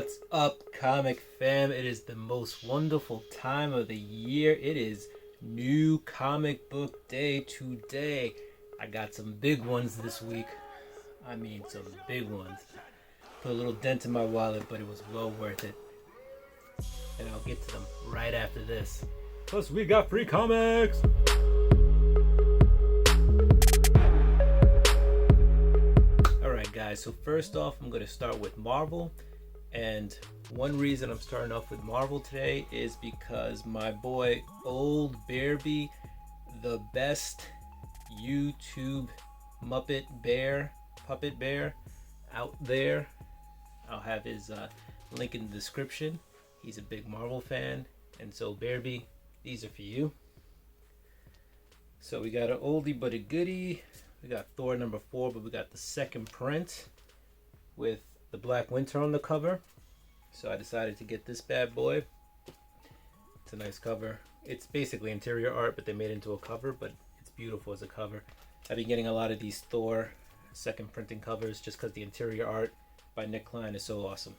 What's up, comic fam? It is the most wonderful time of the year. It is new comic book day today. I got some big ones this week. I mean, some big ones. Put a little dent in my wallet, but it was well worth it. And I'll get to them right after this. Plus, we got free comics! Alright guys, so first off, I'm going to start with Marvel. And one reason I'm starting off with Marvel today is because my boy Old Bearby, the best YouTube puppet bear out there. I'll have his link in the description. He's a big Marvel fan, and so Bearby, these are for you. So we got an oldie but a goodie. We got Thor number 4, but we got the second print with the Black Winter on the cover. So I decided to get this bad boy. It's a nice cover. It's basically interior art, but they made it into a cover, but it's beautiful as a cover. I've been getting a lot of these Thor second printing covers just because the interior art by Nick Klein is so awesome.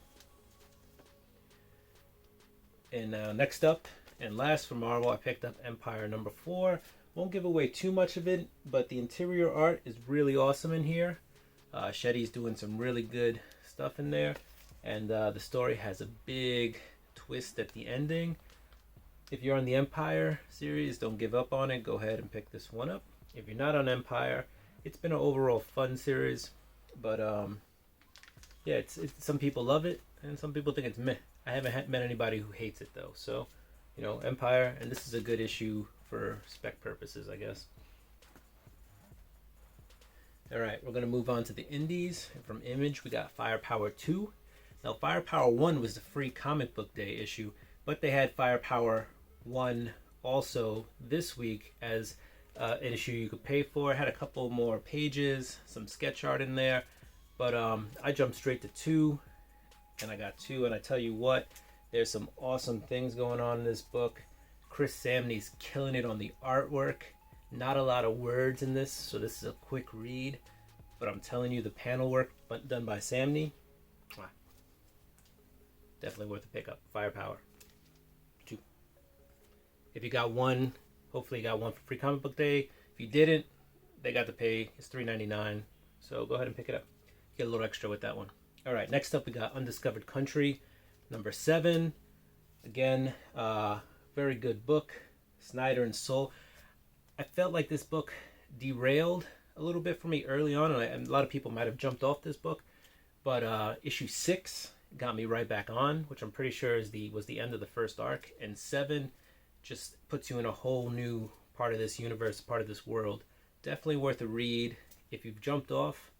And next up and last for Marvel, I picked up Empire number 4. Won't give away too much of it, but the interior art is really awesome in here. Shetty's doing some really good stuff in there, and the story has a big twist at the ending. If you're on the Empire series, don't give up on it. Go ahead and pick this one up. If you're not on Empire, it's been an overall fun series, but yeah, it's some people love it and some people think it's meh. I haven't met anybody who hates it though, so you know, Empire, and this is a good issue for spec purposes, I guess. Alright, we're going to move on to the indies. From Image, we got Firepower 2. Now, Firepower 1 was the free comic book day issue, but they had Firepower 1 also this week as an issue you could pay for. It had a couple more pages, some sketch art in there, but I jumped straight to 2, and I got 2, and I tell you what, there's some awesome things going on in this book. Chris Samney's killing it on the artwork. Not a lot of words in this, so this is a quick read, but I'm telling you, the panel work done by Samney, definitely worth a pickup. Firepower 2. If you got one, hopefully you got one for free comic book day. If you didn't, they got to pay. It's $3.99, so go ahead and pick it up. Get a little extra with that one. All right, next up we got Undiscovered Country number 7. Again, very good book. Snyder and Soule. I felt like this book derailed a little bit for me early on, and a lot of people might have jumped off this book, but issue 6 got me right back on, which I'm pretty sure was the end of the first arc, and 7 just puts you in a whole new part of this universe, part of this world. Definitely worth a read. If you've jumped off,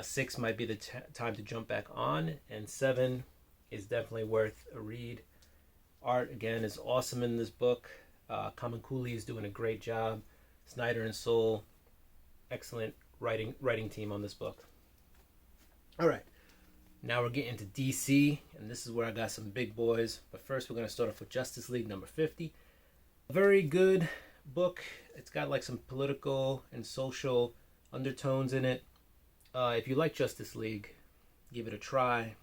6 might be the time to jump back on, and 7 is definitely worth a read. Art, again, is awesome in this book. Kamakuli is doing a great job. Snyder and Soule, excellent writing team on this book. All right, now we're getting to DC, and this is where I got some big boys. But first, we're going to start off with Justice League number 50. A very good book. It's got like some political and social undertones in it. If you like Justice League, give it a try.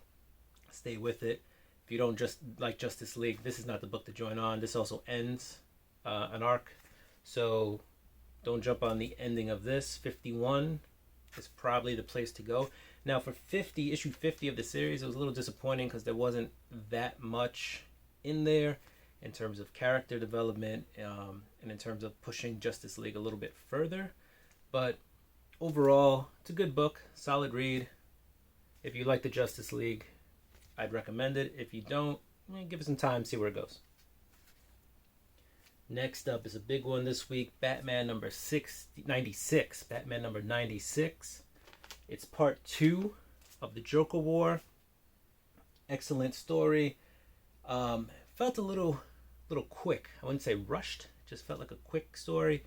Stay with it. If you don't just like Justice League, this is not the book to join on. This also ends an arc, so don't jump on the ending of this. 51 is probably the place to go. Now for issue 50 of the series, it was a little disappointing because there wasn't that much in there in terms of character development and in terms of pushing Justice League a little bit further. But overall, it's a good book, solid read. If you like the Justice League, I'd recommend it. If you don't, give it some time, see where it goes. Next up is a big one this week, Batman number 96. Batman number 96. It's part 2 of the Joker War. Excellent story. Felt a little quick. I wouldn't say rushed. Just felt like a quick story.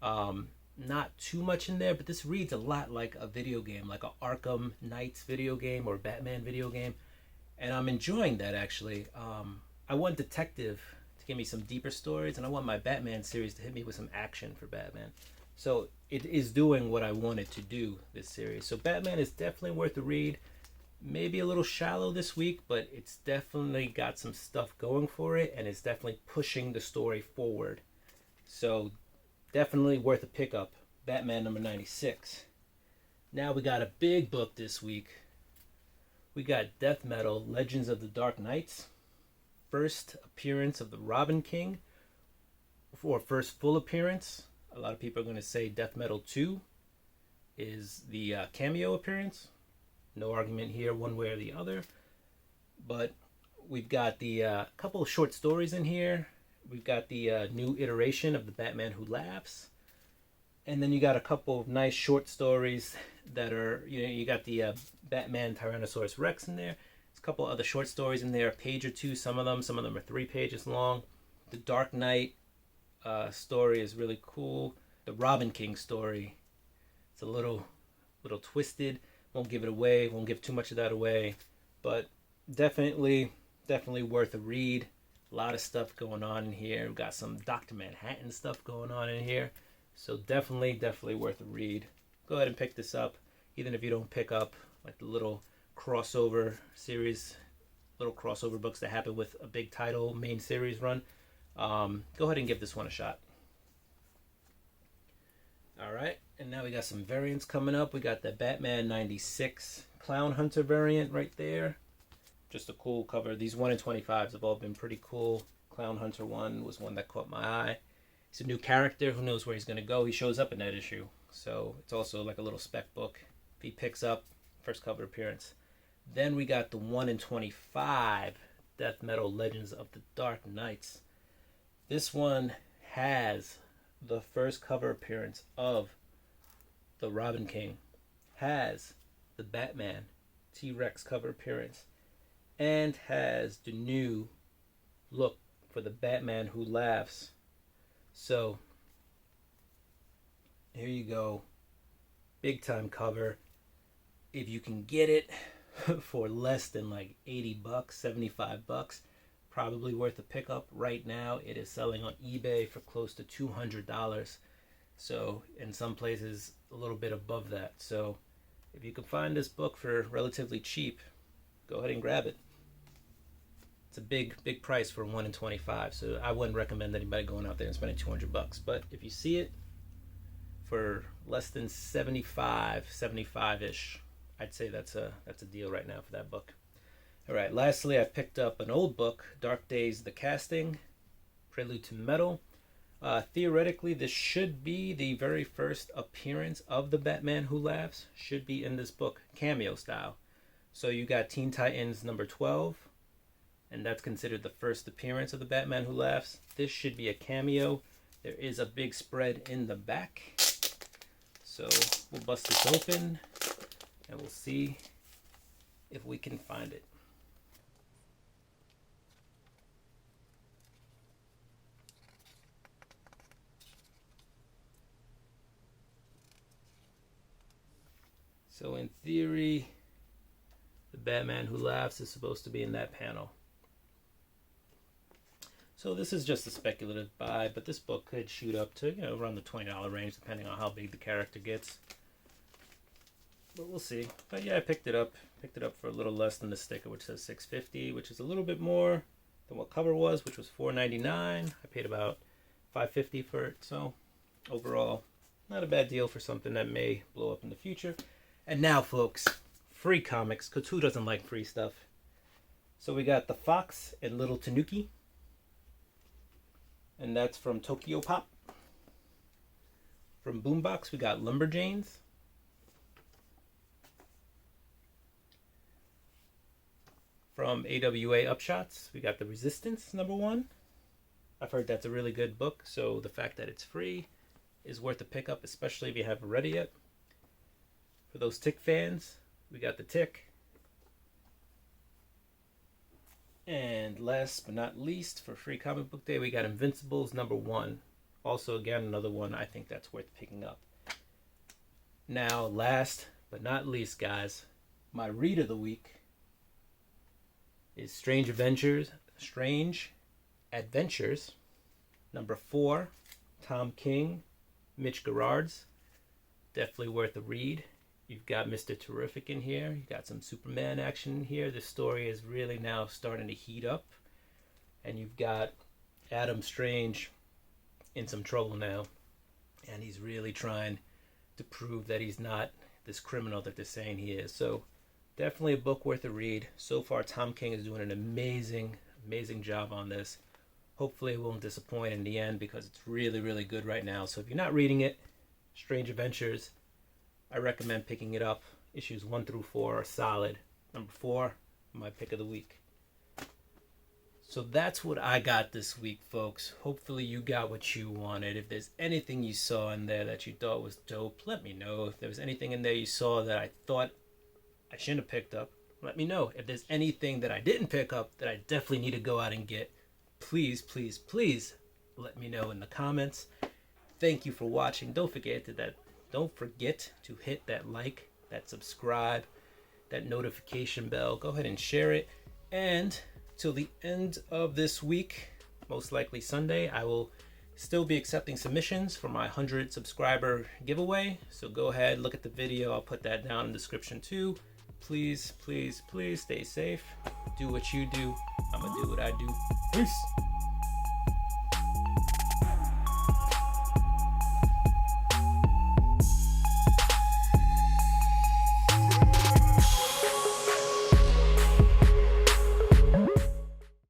Not too much in there, but this reads a lot like a video game, like a Arkham Knights video game or Batman video game. And I'm enjoying that, actually. I want Detective to give me some deeper stories, and I want my Batman series to hit me with some action for Batman. So it is doing what I wanted to do, this series. So Batman is definitely worth a read. maybe a little shallow this week, but it's definitely got some stuff going for it, and it's definitely pushing the story forward. So definitely worth a pickup. Batman number 96. Now we got a big book this week. We got Death Metal Legends of the Dark Knights. First appearance of the Robin King, or first full appearance. A lot of people are going to say Death Metal 2 is the cameo appearance. No argument here one way or the other. But we've got the couple of short stories in here. We've got the new iteration of the Batman Who Laughs. And then you got a couple of nice short stories that are, you got the Batman Tyrannosaurus Rex in there. There's a couple other short stories in there, a page or two, some of them are 3 pages long. The Dark Knight story is really cool. The Robin King story, it's a little twisted. Won't give it away, won't give too much of that away, but definitely worth a read. A lot of stuff going on in here. We've got some Dr. Manhattan stuff going on in here. So definitely worth a read. Go ahead and pick this up, even if you don't pick up like the little crossover series, little crossover books that happen with a big title main series run. Go ahead and give this one a shot. All right, and now we got some variants coming up. We got the Batman 96 Clown Hunter variant right there. Just a cool cover. These 1 in 25s have all been pretty cool. Clown Hunter 1 was one that caught my eye. He's a new character. Who knows where he's going to go? He shows up in that issue. So it's also like a little spec book. If he picks up, first cover appearance. Then we got the 1 in 25 Death Metal Legends of the Dark Knights. This one has the first cover appearance of the Robin King. Has the Batman T-Rex cover appearance. And has the new look for the Batman Who Laughs. So, here you go. Big time cover. If you can get it for less than like $80, $75, probably worth a pickup. Right now, it is selling on eBay for close to $200. So, in some places, a little bit above that. So, if you can find this book for relatively cheap, go ahead and grab it. It's a big price for 1 in 25, so I wouldn't recommend anybody going out there and spending $200. But if you see it for less than 75-ish, I'd say that's a deal right now for that book. All right, lastly, I picked up an old book, Dark Days: The Casting, Prelude to Metal. Theoretically, this should be the very first appearance of the Batman Who Laughs. Should be in this book, cameo style. So you got Teen Titans number 12. And that's considered the first appearance of the Batman Who Laughs. This should be a cameo. There is a big spread in the back. So we'll bust this open and we'll see if we can find it. So in theory, the Batman Who Laughs is supposed to be in that panel. So this is just a speculative buy, but this book could shoot up to, around the $20 range, depending on how big the character gets. But we'll see. But yeah, I picked it up. Picked it up for a little less than the sticker, which says $6.50, which is a little bit more than what cover was, which was $4.99. I paid about $5.50 for it. So overall, not a bad deal for something that may blow up in the future. And now, folks, free comics, because who doesn't like free stuff? So we got The Fox and Little Tanuki. And that's from Tokyo Pop. From Boombox, we got Lumberjanes. From AWA Upshots, we got The Resistance, number 1. I've heard that's a really good book, so the fact that it's free is worth a pickup, especially if you haven't read it yet. For those Tick fans, we got The Tick. And last but not least, for Free Comic Book Day, we got Invincibles number 1. Also, again, another one I think that's worth picking up. Now, last but not least, guys, my read of the week is Strange Adventures number 4. Tom King, Mitch Gerards. Definitely worth a read. You've got Mr. Terrific in here. You've got some Superman action in here. This story is really now starting to heat up. And you've got Adam Strange in some trouble now. And he's really trying to prove that he's not this criminal that they're saying he is. So definitely a book worth a read. So far, Tom King is doing an amazing job on this. Hopefully it won't disappoint in the end because it's really, really good right now. So if you're not reading it, Strange Adventures, I recommend picking it up. Issues 1 through 4 are solid. Number 4, my pick of the week. So that's what I got this week, folks. Hopefully you got what you wanted. If there's anything you saw in there that you thought was dope, let me know. If there was anything in there you saw that I thought I shouldn't have picked up, let me know. If there's anything that I didn't pick up that I definitely need to go out and get, please, please, please let me know in the comments. Thank you for watching. Don't forget to hit that like, that subscribe, that notification bell. Go ahead and share it. And till the end of this week, most likely Sunday, I will still be accepting submissions for my 100 subscriber giveaway. So go ahead, look at the video. I'll put that down in the description too. Please, please, please stay safe. Do what you do. I'm gonna do what I do. Peace.